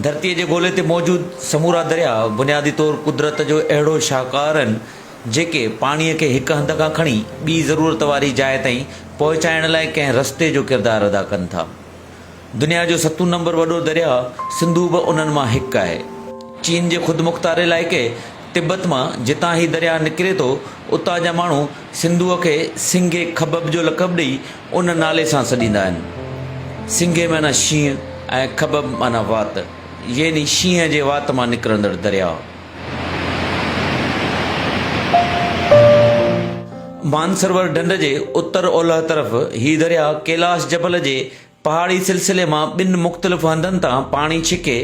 धरतीअ जे ॻोल्हे ते मौजूदु समूरा दरिया बुनियादी तौर कुदरत जो अहिड़ो शाहकार आहिनि जेके पाणीअ खे हिकु हंध खां खणी ॿी ज़रूरत वारी जाइ ताईं पहुचाइण लाइ कंहिं रस्ते जो किरदारु अदा कनि था। दुनिया जो 7 नंबर वॾो दरिया सिंधु बि उन्हनि मां हिकु आहे। चीन जे ख़ुदि इलाइक़े तिब्बत मां जितां ही दरिया निकिरे थो उतां जा माण्हू सिंधुअ खे सिंगे खबब जो लक़ब ॾेई उन नाले सां सॾींदा आहिनि। सिंगे माना शींहं ऐं खबब माना वात, यानी शींहं जे वात मां निकिरंदड़ दरिया। मानसरोवर ढंढ जे उत्तर ओलह तरफ़ हीउ दरिया कैलाश जबल जे पहाड़ी सिलसिले मां 2 मुख़्तलिफ़ हंधनि तां पाणी छिके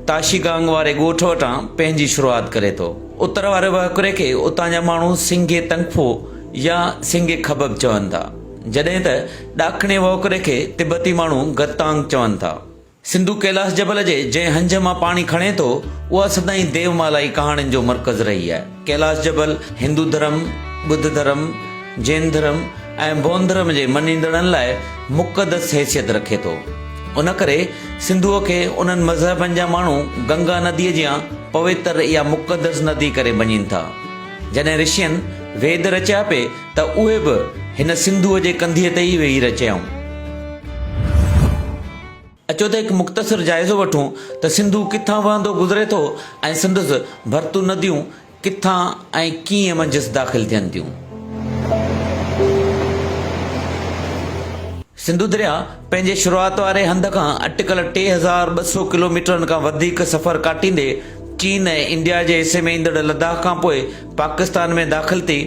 ताशीगांग वारे ॻोठ वटां पंहिंजी शुरूआति करे थो। उत्तर वारे वहकिरे खे उतां जा माण्हू सिंगे तंगफो या सिंगे खबब चवनि था, जॾहिं त ॾाखणे वहकिरे खे तिब्बती माण्हू गतांग चवनि था। सिंधु कैलाश जबल जे जंहिं हंज मां पाणी खणे थो उहा सदाईं देवमालाई कहाणियुनि जो मर्कज़ रही आहे। कैलाश जबल हिंदू धर्म, बुद्ध धर्म, जैन धर्म ऐं बौद्ध धर्म जे मञींदड़नि लाइ मुक़दस हैसियत रखे थो। उन करे सिंधुअ खे उन्हनि मज़हबनि जा माण्हू गंगा नदीअ जियां पवित्र या मुक़दस नदी करे मञीनि था। जॾहिं ऋषियनि वेद रचिया पिए त उहे बि हिन सिंधुअ जे कंधीअ ते ई वेही रचियाऊं। अचो त हिकु मुख़्तसिर जाइज़ो वठूं त सिंधु किथां वहंदो गुज़रे थो ऐं संदसि भरतू नदियूं किथां ऐं कीअं मंझि दाख़िल थियनि थियूं। सिंधु दरिया पंहिंजे शुरूआत वारे हंध खां अटिकल 3200 किलोमीटरनि खां वधीक सफ़र काटींदे चीन ऐं इंडिया जे हिसे में ईंदड़ लद्दाख खां पोइ पाकिस्तान में दाख़िल थी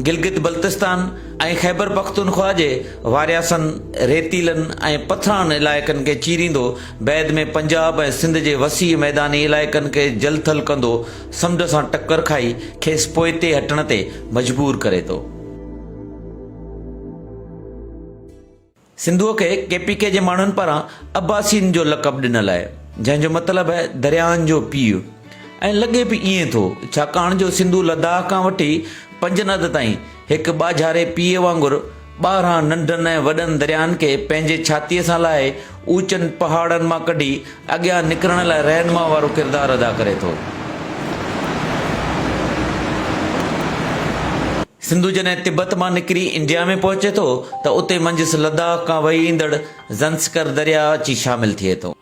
गिलगित बल्तिस्तान ऐं ख़ैबर पख्तूनख्वा जे वारियासनि, रेतीलनि ऐं पथरान इलाइक़नि खे चीरींदो बैदि में पंजाब ऐं सिंध जे वसी मैदानी इलाइक़नि खे जलथल कंदो समुंड सां टकर खाई खेसि पोइते हटण ते मजबूर करे थो। सिंधुअ खे केपीके जे माण्हुनि पारां अब्बासीन जो लक़ब ॾिनल आहे, जंहिंजो मतिलबु आहे दरियाहनि जो पीउ। ऐं लॻे बि ईअं थो छाकाणि जो सिंधु लद्दाख खां वठी पंजनद ताईं हिकु ॿाझारे पीउ वांगुरु 12 नंढनि ऐं वॾनि दरियाहनि खे पंहिंजे छातीअ सां लाहे ऊचनि पहाड़नि मां कढी अॻियां निकिरण लाइ रहनुमा वारो किरदारु अदा करे थो। सिंधु जॾहिं तिब्बत मां निकिरी इंडिया में पहुचे थो त उते मंझि लद्दाख खां वही ईंदड़ ज़ंस्कर दरिया अची शामिल थिए थो।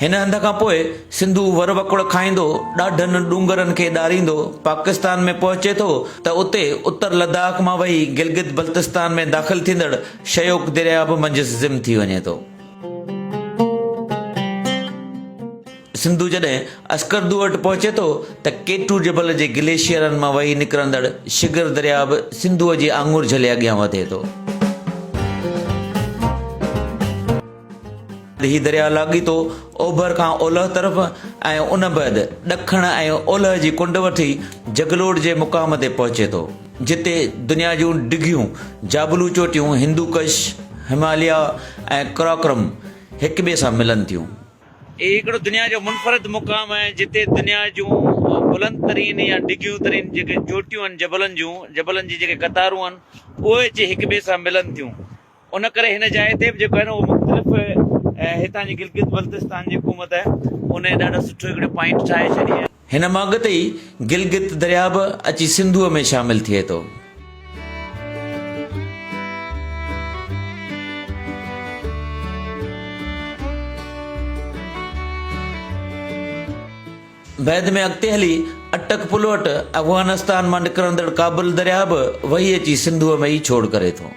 हिन हंध खां पोइ सिंधु वरवकुड़ खाईंदो ॾाढनि ॾूंगरनि खे ॾारींदो पाकिस्तान में पहुचे थो त उते उत्तर लद्दाख मां वही गिलगित बल्तिस्तान में दाख़िल थींदड़ शयोक दरिया बि मंझि ज़िम थी वञे थो। सिंधु जॾहिं अस्करदू वटि पहुचे थो त केटू जबल जे ग्लेशियरनि मां वही निकिरंदड़ शिगर दरिया बि सिंधुअ जी आङुर झले अॻियां वधे थो। हीउ दरिया लाॻीतो ओभर खां ओलह तरफ़ ऐं उन बैदि ॾखण ऐं ओलह जी कुंड वठी जगलोड जे मुक़ाम ते पहुचे थो, जिते दुनिया जूं डिघियूं जाबलू चोटियूं हिंदूकश, हिमालय ऐं कराकोरम हिक ॿिए सां मिलनि थियूं। इहो हिकिड़ो दुनिया जो मुनफ़रिद मुक़ाम आहे जिते दुनिया जूं बुलंद तरीन या डिघियूं तरीन जेके चोटियूं आहिनि जबलनि जी जेके कतारूं आहिनि उहे अची हिक ॿिए सां मिलनि थियूं। उन करे हिन जाइ ते जेको आहे न उहो मुख़्तलिफ़ हितां जी गिलगित बल्तिस्तान जी हुकूमत आहे उन ॾाढो सुठो हिकिड़ो पॉइंट ठाहे छॾी आहे। हिन मां अॻिते ई गिलगित दरिया बि अची सिंधुअ में शामिल थिए थो। बैदि में अॻिते हली अटक पुल वटि अफ़गानिस्तान मां निकिरंदड़ काबुल दरिया बि वही अची सिंधुअ में ई छोड़ करे थो।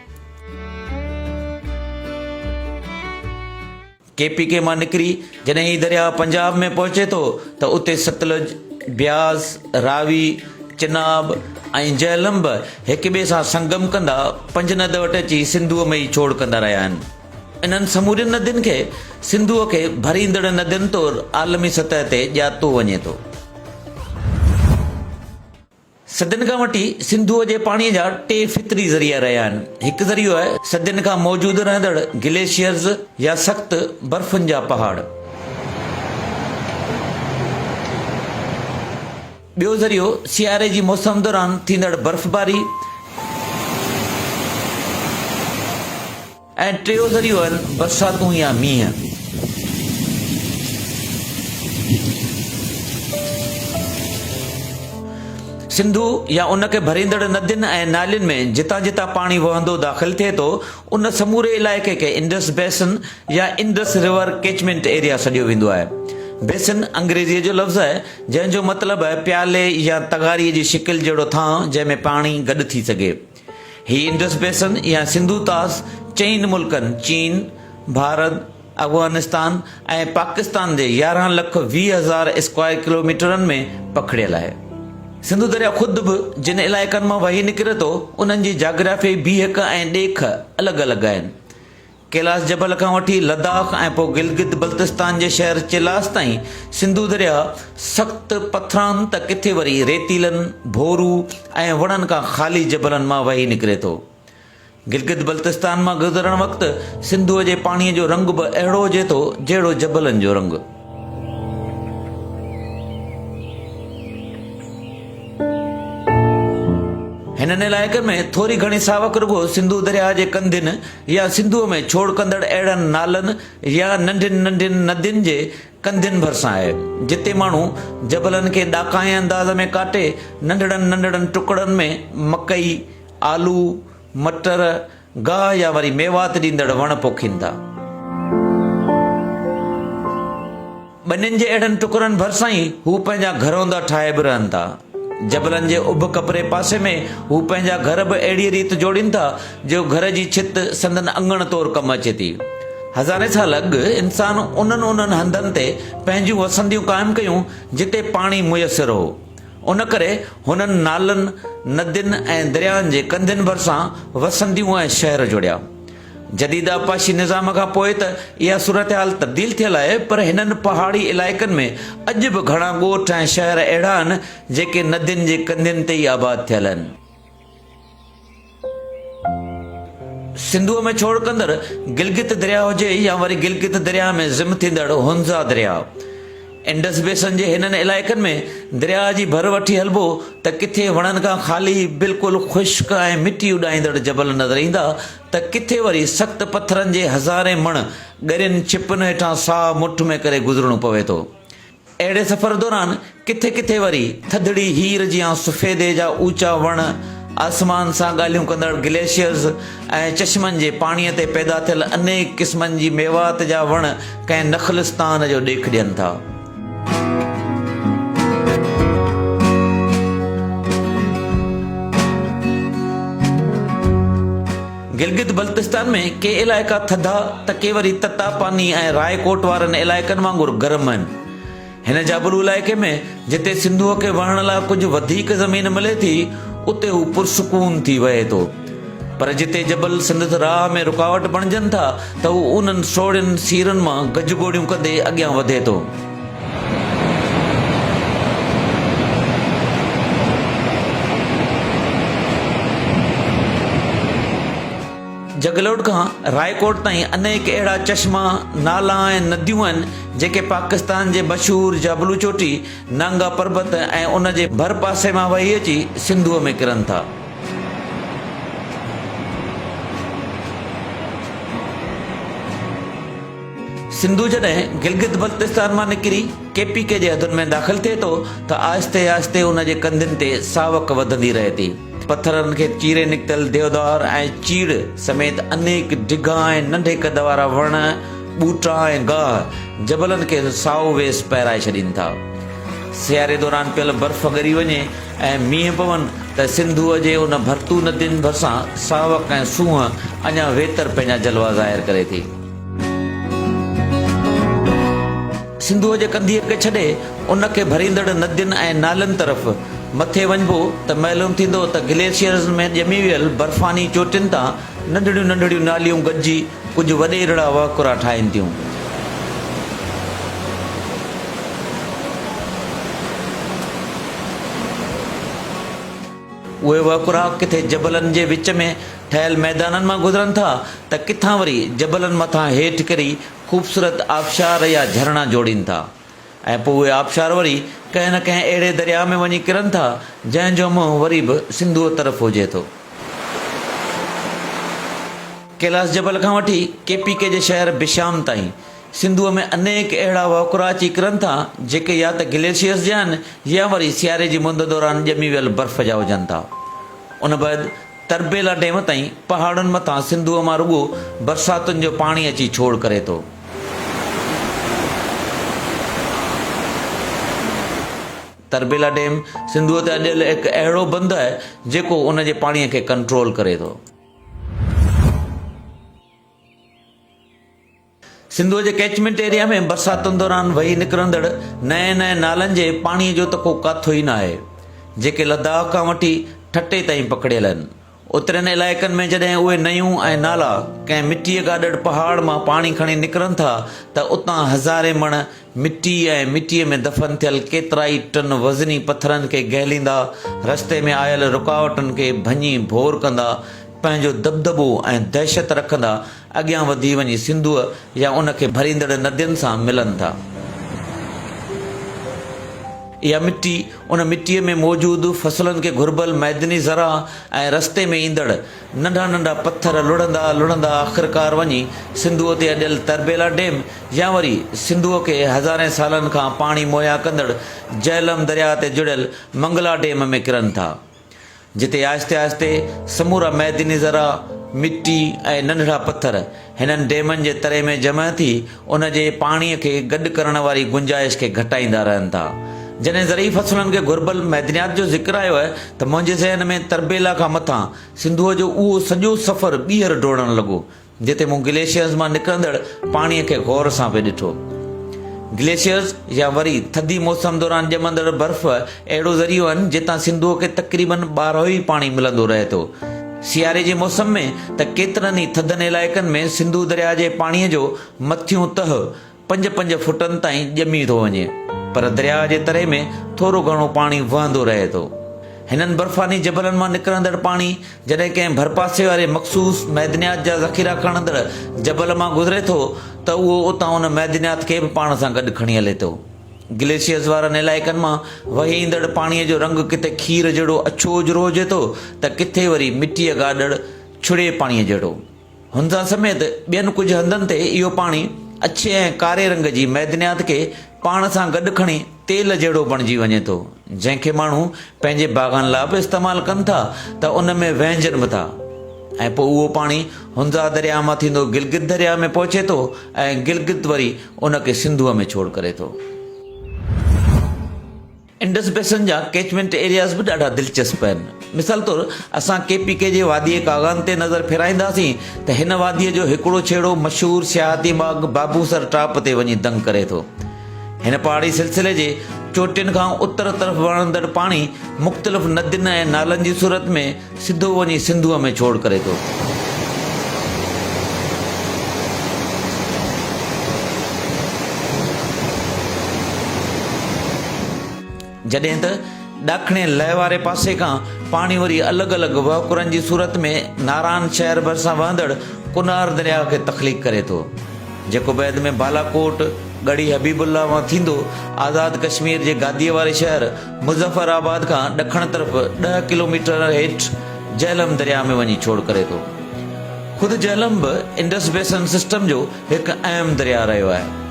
केपीके मां निकिरी जॾहिं हीउ दरिया पंजाब में पहुचे थो त उते सतलुज, ब्यास, रावी, चिनाब ऐं झेलम बि हिक ॿिए सां संगम कंदा पंजनद वटि अची सिंधुअ में ई छोड़ कंदा रहिया आहिनि। इन्हनि समूरियुनि नदियुनि खे सिंधुअ खे भरींदड़ नदियुनि तौरु आलमी सतह ते ॼातो वञे थो। सदियुनि खां वठी सिंधुअ जे पाणीअ जा 2 फितरी ज़रिया रहिया आहिनि। हिकु ज़रियो आहे सदियुनि खां मौजूदु रहंदड़ ग्लेशियर्स या सख़्त बर्फ़ुनि जा पहाड़। ॿियो ज़रियो सियारे जी मौसम दौरान थींदड़ बर्फ़बारी ऐं टियों ज़रियो आहिनि बरसातूं या मींहं। सिंधु या उन खे भरींदड़ नदियुनि ऐं नालियुनि में जितां जितां पाणी वहंदो दाख़िल थिए थो, उन समूरे इलाइक़े खे इंडस बेसिन या इंडस रिवर कैचमेंट एरिया सॾियो वेंदो आहे। बेसिन अंग्रेज़ीअ जो लफ़्ज़ आहे जंहिंजो मतिलबु आहे प्याले या तगारीअ जी शिकिल जहिड़ो थां जंहिंमें पाणी गॾु थी सघे। ही इंडस बेसिन या सिंधु तास चइनि मुल्कनि चीन, भारत, अफ़गानिस्तान ऐं पाकिस्तान जे 11,20,000 स्क्वायर किलोमीटरनि में पखिड़ियल आहे। सिंधु दरिया ख़ुदि बि जिन इलाइक़नि मां वही निकिरे थो, उन्हनि जी जाग्राफी बीहक ऐं ॾेख अलॻि अलॻि आहिनि। कैलाश जबल खां वठी लद्दाख ऐं पोइ गिलगित बल्तिस्तान जे शहर चिलास ताईं सिंधु दरिया सख़्तु पथरान त किथे वरी रेतीलनि, भोरू ऐं वणनि खां ख़ाली जबलनि मां वही निकिरे थो। गिलगित बल्तिस्तान मां गुज़रण वक़्तु सिंधुअ जे पाणीअ जो रंग बि अहिड़ो हुजे थो जहिड़ो जबलनि जो रंग। हिननि इलाइक़नि में थोरी घणी सावक रुगो सिंधु दरिया जे कंदियुनि या सिंधुअ में छोड़ कंदड़ अहिड़नि नालनि या नंढियुनि नंढियुनि नदियुनि जे कंदियुनि भरिसां आहे, जिते माण्हू जबलनि खे ॾाकाए अंदाज़ में काटे नंढड़नि नंढड़नि टुकड़नि में मकई, आलू, मटर, गाह या वरी मेवात ॾींदड़ वण पोखीनि था। ॿनियुनि जे अहिड़नि टुकड़नि भरिसां ई हू पंहिंजा घरौंदा ठाहे बि रहनि था। जबलनि जे उभ कपरे पासे में हू पंहिंजा घर बि अहिड़ी रीति जोड़ीनि था जो घर जी छित संदन अंगण तौरु कमु अचे थी। हज़ारे साल अॻु इंसान उन्हनि हंधनि ते पंहिंजूं वसंदियूं क़ाइमु कयूं जिते पाणी मुयसर हो। उन करे हुननि नालनि, नदियुनि ऐं दरियानि जे कंदियुनि भरिसां वसंदियूं ऐं शहर जोड़िया। जदीद आबपाशी निज़ाम खां पोइ त इहा सूरत हाल तब्दील थियल आहे, पर हिननि पहाड़ी इलाइक़नि में अॼु बि घणा ॻोठ ऐं शहर अहिड़ा आहिनि जेके नदियुनि जे कंदियुनि ते ई आबाद थियल आहिनि। सिंधुअ में छोड़ कंदड़ गिलगित दरिया हुजे या वरी गिलगित दरिया में ज़िम थींदड़ हुंज़ा दरिया, इंडस बेसिन जे हिननि इलाइक़नि में दरिया जी भर वठी हलिबो त किथे वणनि खां ख़ाली बिल्कुलु ख़ुश्क ऐं मिटी उॾाईंदड़ जबल नज़र ईंदा, त किथे वरी सख़्तु पथरनि जे हज़ारे मण ॻरियुनि छिपनि हेठां साह मुठ में करे गुज़रणो पवे थो। अहिड़े सफ़र दौरान किथे किथे वरी थधिड़ी हीर जियां सफ़ेदे जा ऊचा वण, आसमान सां ॻाल्हियूं कंदड़ ग्लेशियर्स ऐं चश्मनि जे पाणीअ ते पैदा थियल अनेक क़िस्मनि जी मेवात जा वण कंहिं नख़लिस्तान जो ॾेख ॾियनि था। गिलगित बल्तिस्तान में के इलाइक़ा थधा त के वरी तता पानी ऐं रायकोट वारनि इलाइक़नि वांगुरु गरम आहिनि। हिन जाबलू इलाइक़े में जिते सिंधुअ खे वहण लाइ कुझु वधीक ज़मीन मिले थी, उते हू पुरसुकून थी वहे थो, पर जिते जबल सिंध राह में रुकावट बणिजनि था त हू उन्हनि सोड़ियुनि सीरनि मां गजगोड़ियूं कंदे अॻियां वधे थो। जगलोट खां रायकोट ताईं अनेक अहिड़ा चश्मा, नाला ऐं नदियूं आहिनि जेके पाकिस्तान जे मशहूरु जाबलू चोटी नांगा पर्बत ऐं उन जे भर पासे मां वही अची सिंधुअ में किरनि था। सिंधु जॾहिं गिलगित बल्तिस्तान मां निकिरी केपीके जे हदुनि में दाख़िल थिए थो त आहिस्ते आहिस्ते उन जे कंदियुनि ते सावक वधंदी रहे थी। पथरनि खे चीरे निकितल देवदार ऐं चीड़ समेत अनेक डिघा ऐं नंढे कद वारा वण, ॿूटा ऐं गाह जबलनि खे साओ वेस पहिराए छॾीनि था। सियारे दौरान पियल बर्फ़ ॻरी वञे ऐं मींहं पवनि त सिंधुअ जे उन भरतू नदियुनि भरिसां सावक ऐं सूंहं अञा वेतर पंहिंजा जलवा ज़ाहिर करे थी। सिंधुअ जे कंधीअ खे छॾे उन खे भरींदड़ नदियुनि ऐं नालनि तरफ़ मथे वञिबो त मालूम थींदो त ग्लेशियर्स में ॼमी वियल बर्फ़ानी चोटियुनि तां नंढड़ियूं नंढड़ियूं नालियूं गॾिजी कुझु वॾेरड़ा वाकुरा ठाहिनि थियूं। उहे वाकुरा किथे जबलनि जे विच में ठहियल मैदाननि मां गुज़रनि था त किथां वरी जबलनि मथां हेठि किरी ख़ूबसूरत आबशार या झरणा जोड़ीनि था, ऐं पोइ उहे आबशार वरी कंहिं न कंहिं अहिड़े दरिया में वञी किरनि था जंहिंजो मुंहुं वरी बि सिंधुअ तरफ़ हुजे थो। कैलाश जबल खां वठी KPK जे शहर बिशाम ताईं सिंधुअ में अनेक अहिड़ा वाकुरा अची किरनि था जेके या त ग्लेशियर्स जा आहिनि या वरी सियारे जी मुंद दौरान ॼमी वियल बर्फ़ जा हुजनि था। उन बैदि तरबेला डैम ताईं पहाड़नि मथां सिंधुअ मां रुॻो बरसातुनि जो पाणी अची छोड़ करे थो। तरबेला डैम सिंधुअ ते अॼुकल्ह हिकु अहिड़ो बंदु आहे जेको उन जे पाणीअ खे कंट्रोल करे थो। सिंधुअ जे कैचमेंट एरिया में बरसातुनि दौरान वही निकिरंदड़ नए नए नालनि जे पाणीअ जो त को काथो ई न आहे, जेके लद्दाख खां वठी ठटे ताईं पकड़ियल आहिनि। उतरनि इलाइक़नि में जॾहिं उहे नयूं ऐं नाला कंहिं मिटीअ गाॾड़ पहाड़ मां पाणी खणी निकिरनि था त उतां हज़ारे मण मिटी ऐं मिटीअ में दफ़न थियल केतिरा ई टन वज़नी पथरनि खे गहलींदा, रस्ते में आयल रुकावटुनि खे भञी भोर कंदा, पंहिंजो दबदबो ऐं दहशत रखंदा अॻियां वधी वञी सिंधुअ या उन खे भरींदड़ नदियुनि सां मिलनि था। इहा मिटी उन मिटीअ में मौजूदु फसलुनि खे घुर्बल मैदनी ज़रा ऐं रस्ते में ईंदड़ नंढा नंढा पत्थर लुढ़ंदा लुढ़ंदा आख़िरकार वञी सिंधुअ ते अॼुकल्ह तरबेला डैम या वरी सिंधुअ खे हज़ारे सालनि खां पाणी मुहैया कंदड़ झेलम दरिया ते जुड़ियल मंगला डैम में किरनि था, जिते आहिस्ते आहिस्ते समूरा मैदनी ज़रा मिटी ऐं नंढड़ा पत्थर हिननि डैमनि जे तरे में जमा थी उन जे पाणीअ खे गॾु करण वारी गुंजाइश खे घटाईंदा रहनि था। जॾहिं ज़रई फसलुनि खे घुर्बल मैदनियात जो ज़िक्र आयो आहे त मुंहिंजे ज़हन में तरबेला खां मथां सिंधुअ जो उहो सॼो सफ़र ॿीहर डोड़णु लॻो, जिते मूं ग्लेशियर्स मां निकिरंदड़ पाणीअ खे गौर सां पिए ॾिठो। ग्लेशियर्स या वरी थधी मौसम दौरान ॼमंदड़ बर्फ़ अहिड़ो ज़रियो आहिनि जितां सिंधुअ खे तक़रीबन ॿारहों ई पाणी मिलंदो रहे थो। सियारे जे मौसम में त केतिरनि ई थधनि इलाइक़नि में सिंधु दरिया जे पाणीअ जो मथियों तह 5-5 फुटनि ताईं ॼमी थो वञे, पर दरिया जे तरे में थोरो घणो पाणी वहंदो रहे थो। हिननि बर्फ़ानी जबलनि मां निकिरंदड़ पाणी जॾहिं कंहिं भरपासे वारे मख़सूस मैदनियात जा ज़ख़ीरा खणंदड़ जबल मां गुज़रे थो त उहो उतां उन मैदनियात खे बि पाण सां गॾु खणी हले थो। ग्लेशियर्स वारनि इलाइक़नि मां वही ईंदड़ पाणीअ जो रंग किथे खीर जहिड़ो अछो उजरो हुजे थो त किथे वरी मिटीअ गाॾड़ छुड़े पाणीअ जहिड़ो। हुन सां समेत ॿियनि कुझु हंधनि ते इहो पाणी अछे ऐं कारे रंग जी मैदनियात खे पाण सां गॾु खणी तेल जहिड़ो बणिजी वञे थो, जंहिंखे माण्हू पंहिंजे बाग़नि लाइ बि इस्तेमालु कनि था त उन में वहिंजनि बि था। ऐं पोइ उहो पाणी हुंजा दरिया मां थींदो गिलगित दरिया में पहुचे थो ऐं गिलगित वरी उन खे सिंधुअ में छोड़ करे थो। इंडस बेसिन जा कैचमेंट एरियाज़ बि ॾाढा दिलचस्प आहिनि। मिसाल तौरु असां KPK जे वादीअ कागान ते नज़र फेराईंदासीं त हिन वादीअ जो हिकिड़ो छेड़ो मशहूरु सियाहती बाग़ बाबूसर टाप ते वञी दंग करे थो। हिन पहाड़ी सिलसिले जे चोटियुनि खां उतर तरफ़ वहंदड़ पाणी मुख़्तलिफ़ नदियुनि ऐं नालनि जी सूरत में सिधो वञी सिंधुअ में छोड़ करे थो। जॾहिं त ॾखणे लह वारे पासे खां पाणी वरी अलॻि अलॻि वहकुरनि जी सूरत में नारायण शहर भरिसां वहंदड़ कुनार दरिया खे तख़लीक़ करे थो, जेको बैदि में बालाकोट गढ़ी हबीबुल्ला मां थींदो आज़ाद कश्मीर जे गादीअ वारे शहर मुज़फ़राबाद खां ॾखण तरफ़ 10 किलोमीटर हेठि झेलम दरिया में वञी छोड़ करे थो। ख़ुदि झेलम बि इंडस बेसिन सिस्टम जो हिकु अहम दरिया रहियो आहे।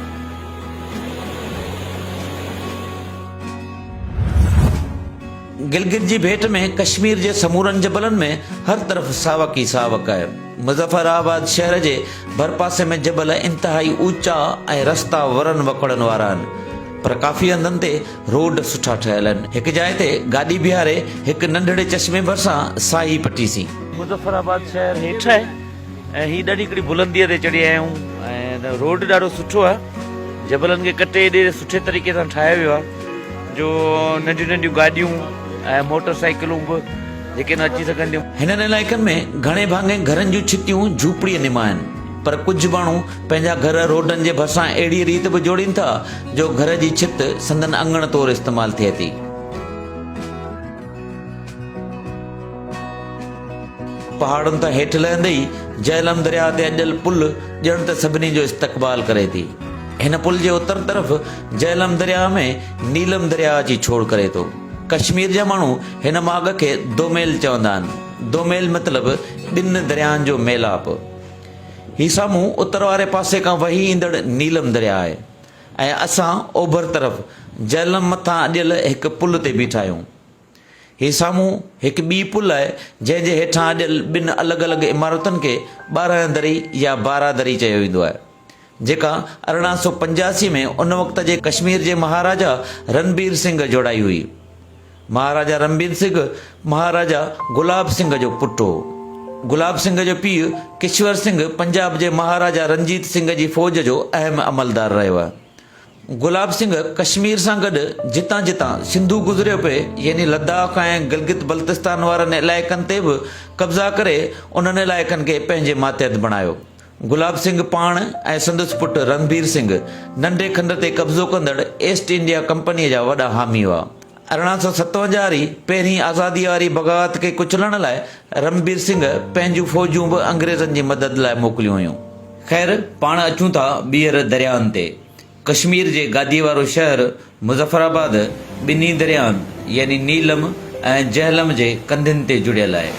गिलगित जी भेट में कश्मीर जे समूरनि जबलनि में हर तरफ़ सावक ई सावक आहे। मुज़फ़राबाद शहर जे भरपासे में जबल इंतिहाई ऊचा ऐं रस्ता वरनि वकड़नि वारा आहिनि, पर काफ़ी हंधनि ते रोड सुठा ठहियल आहिनि। हिकु जाइ ते गाॾी बीहारे हिकु नंढड़े चश्मे भरिसां साही पटीसीं। मुज़फ़राबाद शहर हेठि आहे ऐं हीअ ॾाढी हिकिड़ी बुलंदीअ ते चढ़ी आया आहियूं ऐं रोड ॾाढो सुठो आहे। जबलनि खे कटे एॾे सुठे तरीक़े सां ठाहियो वियो आहे जो नंढियूं नंढियूं गाॾियूं ऐं मोटर साइकिलूं बि जेके न अची सघंदियूं। हिननि इलाइक़नि में घणे भाङे घरनि जूं छितियूं झूपड़ीअ निमा आहिनि, पर कुझु माण्हू पंहिंजा घर रोडनि जे भरिसां अहिड़ी रीति बि जोड़ीनि था जो घर जी छित संदन अंगण तौरु इस्तेमालु थिए थी। पहाड़नि तां हेठि लहंदे ई झेलम दरिया ते अॼल पुल ॼण त सभिनी जो इस्तक़बाल करे थी। हिन पुल जे उतर तरफ़ झेलम दरिया में नीलम दरिया अची छोड़ करे थो। कश्मीर जा माण्हू हिन माॻ खे दोमेल चवंदा आहिनि। दोमेल मतिलबु ॿिनि दरियानि जो मेलाप। ही साम्हूं उतर वारे पासे खां वही ईंदड़ नीलम दरिया आहे ऐं असां ओभर तरफ़ झेलम मथां अॼियल हिकु पुल ते बीठा आहियूं। ही साम्हूं हिकु ॿी पुल आहे जंहिंजे हेठां अॼियल ॿिनि अलॻि अलॻि इमारतुनि खे 12 दरी या 12 दरी चयो वेंदो आहे, जेका 1885 में उन वक़्त जे कश्मीर जे महाराजा रणबीर सिंह जोड़ाई हुई। महाराजा रणबीर सिंह महाराजा गुलाब सिंह जो पुटु हो। गुलाब सिंह जो पीउ किश्वर सिंह पंजाब जे महाराजा रंजीत सिंह जी फ़ौज जो अहम अमलदार रहियो आहे। गुलाब सिंह कश्मीर सां गॾु जितां जितां सिंधु गुज़रियो पिए, यानी लद्दाख ऐं गिलगित बल्तिस्तान वारनि इलाइक़नि ते बि कब्ज़ा करे उन्हनि इलाइक़नि खे पंहिंजे मातहत बणायो। गुलाब सिंह पाण ऐं संदसि पुटु रणबीर सिंह नंढे खंड ते कब्ज़ो कंदड़ ईस्ट इंडिया कंपनीअ जा वॾा हामी हुआ। 1857 वारी पहिरीं आज़ादी वारी बग़ावत खे कुचलण लाइ रणबीर सिंह पंहिंजूं फ़ौजूं बि अंग्रेज़नि जी मदद लाइ मोकिलियूं हुयूं। ख़ैर, पाण अचूं था ॿीहर दरियाउनि ते। कश्मीर जे गादीअ वारो शहर मुज़फ़राबाद ॿिन्ही दरियाउनि यानी नीलम ऐं झेलम जे कंधनि ते जुड़ियल आहे।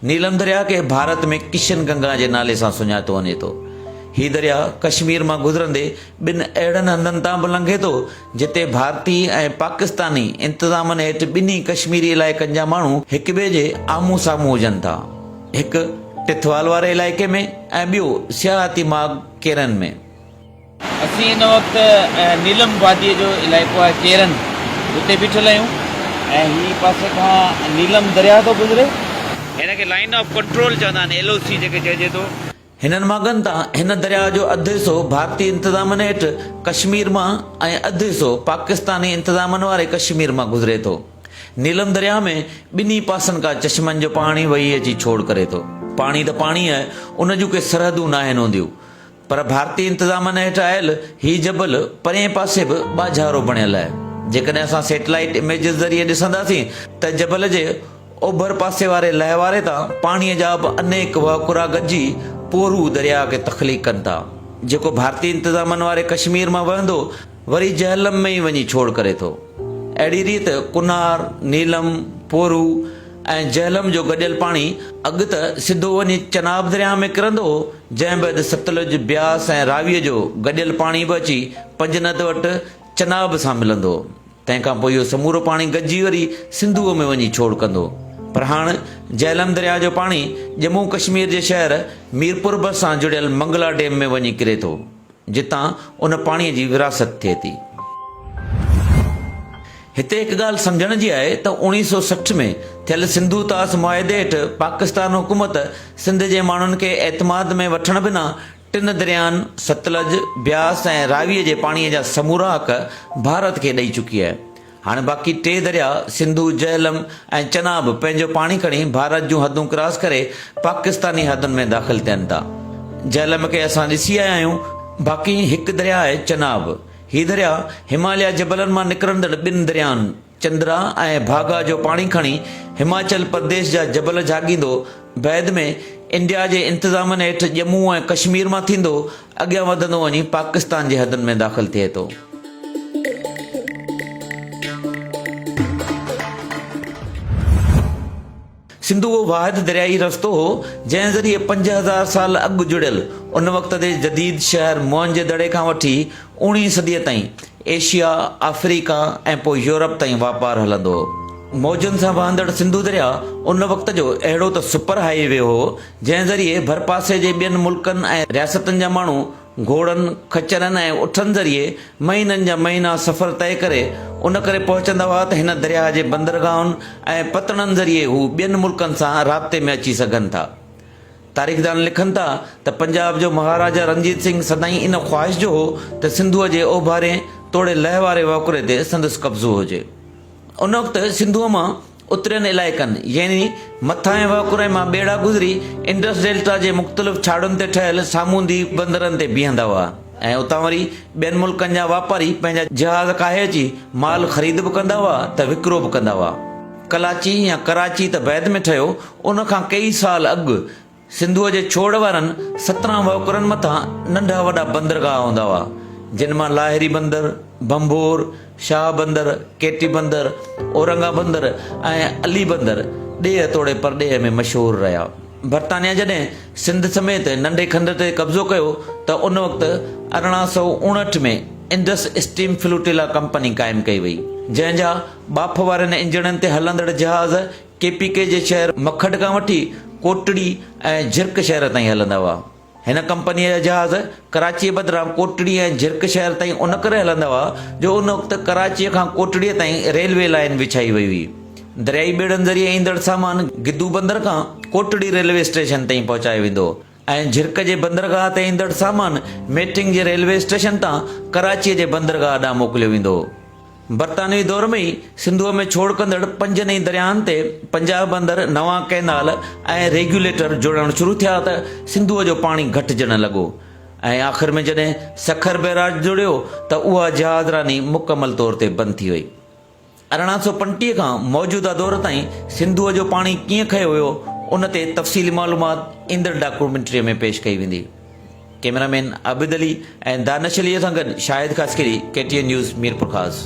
नीलम दरिया खे भारत में किशन गंगा जे नाले सां सुञातो वञे थो। ही दरिया कश्मीर मां गुज़रंदे ॿिनि अहिड़नि हंधनि तां बि लंघे थो जिते भारतीय ऐं पाकिस्तानी इंतज़ामनि हेठि ॿिन्ही कश्मीरी इलाइक़नि जा माण्हू हिक ॿिए जे आम्हूं साम्हूं हुजनि था, हिकु टिथवाल वारे इलाइक़े में ऐं ॿियो सियाहती माग केरन में। असीं हिन वक़्तु नीलम वादीअ जो इलाइक़ो आहे केरन, उते बीठल आहियूं ऐं ही पासे खां नीलम दरिया थो गुज़रे। हिन खे लाइन ऑफ कंट्रोल चवंदा आहिनि, LOC जेके चइजे थो। हिननि मागनि तां हिन दरिया जो अधु हिसो भारतीय इंतज़ामनि हेठि कश्मीर मां ऐं अधु हिसो पाकिस्तानी इंतज़ामनि वारे कश्मीर मां गुज़रे थो। नीलम दरिया में ॿिन्ही पासनि खां चश्मनि जो पाणी वही अची छोड़ करे थो। पाणी त पाणी आहे, उन जूं के सरहदूं न आहिनि हूंदियूं, पर भारतीय इंतज़ामनि हेठि आयल ही जबल परे पासे बि ॿाझारो बणियल आहे। जेकॾहिं असां सैटेलाइट इमेजिस ज़रिए ॾिसंदासीं त जबल जे ओभर पासे वारे लहवारे तां पाणीअ जा बि अनेक वहुकुरा गॾिजी पोरू दरिया खे तख़लीक़ कनि था, जेको भारतीय इंतज़ामनि वारे कश्मीर मां वहंदो वरी झेलम में ई वञी छोड़ करे थो। अहिड़ी रीति कुनार, नीलम, पोरू ऐं झेलम जो गॾियल पाणी अॻु त सिधो वञी चनाब दरिया में किरंदो, जंहिं बैदि सतलुज, ब्यास ऐं रावीअ जो गॾियल पाणी बि अची पंजनद वटि चनाब सां मिलंदो। तंहिंखां पोइ इहो समूरो पाणी गॾिजी वरी सिंधूअ में वञी छोड़ कंदो। पर हाणे झेलम दरिया जो पाणी जम्मू कश्मीर जे शहर मीरपुर सां जुड़ियल मंगला डैम में वञी किरे थो, जितां उन पाणीअ जी विरासत थिए थी। हिते हिकु ॻाल्हि सम्झण जी आहे त 1960 में थियल सिंधु तास मुआहिदे हेठि पाकिस्तान हुकूमत सिंध जे माण्हुनि खे एतमाद में वठण बिना टिनि दरियानि सतलज, ब्यास ऐं रावीअ जे पाणीअ जा समूरा हक़ भारत खे ॾेई चुकी आहे। हाणे बाक़ी 3 दरिया सिंधु, झेलम ऐं चनाब पंहिंजो पाणी खणी भारत जूं हदूं क्रॉस करे पाकिस्तानी हदुनि में दाख़िल थियनि था। झेलम खे असां ॾिसी आया आहियूं। बाक़ी हिकु दरिया आहे चनाब। हीउ दरिया हिमालय जबलनि मां निकिरंदड़ 2 दरियाउनि चंद्रा ऐं भागा जो पाणी खणी हिमाचल प्रदेश जा जबल जाॻींदो, बैदि में इंडिया जे इंतज़ामनि हेठि जम्मू ऐं कश्मीर मां थींदो अॻियां वधंदो वञी पाकिस्तान जे हदुनि में दाख़िल थिए थो। सिंधु उहो वाहिद दरियाई रस्तो हो जंहिं ज़रिए 5000 साल अॻु जुड़ियल उन वक़्त जे जदीद शहर मोहनजोदड़ो खां वठी 19वीं सदीअ ताईं एशिया, अफ्रीका ऐं पोइ यूरोप ताईं वापारु हलंदो हो। मौजनि सां वहंदड़ सिंधु दरिया उन वक़्त जो अहिड़ो त सुपर हाईवे हो जंहिं ज़रिए भरपासे जे ॿियनि मुल्कनि ऐं रियासतनि जा माण्हू घोड़नि, खच्चरनि ऐं उठनि ज़रिए महीननि जा महीना सफ़र तइ करे उन करे पहुचंदा हुआ त हिन दरिया जे बंदरगाहुनि ऐं पतड़नि ज़रिए हू ॿियनि मुल्कनि सां राब्ते में अची सघनि था। तारीख़दान लिखनि था त पंजाब जो महाराजा रंजीत सिंह सदाईं इन ख़्वाहिश जो हो त सिंधुअ जे ओभारे तोड़े लह वारे वाकुरे ते संदसि कब्ज़ो हुजे। उन वक़्तु सिंधुअ मां उतरियनि इलाइक़नि यानी मथां ऐं वाकुरे मां ॿेड़ा गुज़री इंडस डेल्टा जे मुख़्तलिफ़ छाड़ुनि ते ठहियल सामूंडी बंदरनि ते बीहंदा हुआ ऐं उतां वरी ॿियनि मुल्कनि जा वापारी पंहिंजा जहाज़ काहे अची माल ख़रीद बि कंदा हुआ त विकिरो बि कंदा हुआ। कलाची या कराची त बैदि में ठहियो, उन खां कई साल अॻु सिंधुअ जे छोड़ वारनि 17 वाकुरनि मथां नंढा वॾा बंदरगाह हूंदा हुआ, जिन मां लाहिरी बंदर, बंभोर, शाह बंदर, केटी बंदर, औरंगा बंदर ऐं अली बंदर ॾेह तोड़े परॾेह में मशहूरु रहिया। बरतानिया जॾहिं सिंध समेत नंढे खंड ते कब्ज़ो कयो त उन वक़्तु 1859 में इंडस स्टीम फ्लूटिला कंपनी क़ाइमु कई वई, जंहिंजा बाफ़ वारनि इंजणनि ते हलंदड़ जहाज़ KPK जे शहर मखड खां वठी कोटड़ी ऐं झिरक शहर ताईं हलंदा हुआ। हिन कंपनीअ जा जहाज़ कराचीअ बदिरां कोटड़ी ऐं झिरक शहर ताईं उन करे हलंदा हुआ जो उन वक़्तु कराचीअ खां कोटड़ीअ ताईं रेलवे लाइन विछाई वई हुई। दरियाई ॿेड़नि ज़रिए ईंदड़ सामान गिद्दू बंदर खां कोटड़ी रेलवे स्टेशन ताईं पहुचायो वेंदो ऐं झिरक जे बंदरगाह ते ईंदड़ सामान मेटिंग जे रेलवे स्टेशन तां कराचीअ जे बंदरगाह ॾांहुं मोकिलियो वेंदो। बरतानवी दौर में ई सिंधूअ में छोड़ कंदड़ 5 नई दरियाहनि ते पंजाब बंदर, नवां कैनाल ऐं रेगुलेटर जोड़णु शुरू थिया त सिंधूअ जो पाणी घटिजण लॻो ऐं आख़िर में जॾहिं सखर बैराज जुड़ियो त उहा जहाज़रानी मुकमल तौर ते बंदि थी वई। 1835 खां मौजूदा दौर ताईं सिंधूअ जो पाणी कीअं खयो वियो उन ते तफ़सीली मालूमात ईंदड़ डॉक्यूमेंट्रीअ में पेश कई वेंदी। कैमरामैन आबिद अली ऐं दानिश अलीअ सां गॾु शाहिद ख़ासकरी, KTN न्यूज़ मीरपुर ख़ास।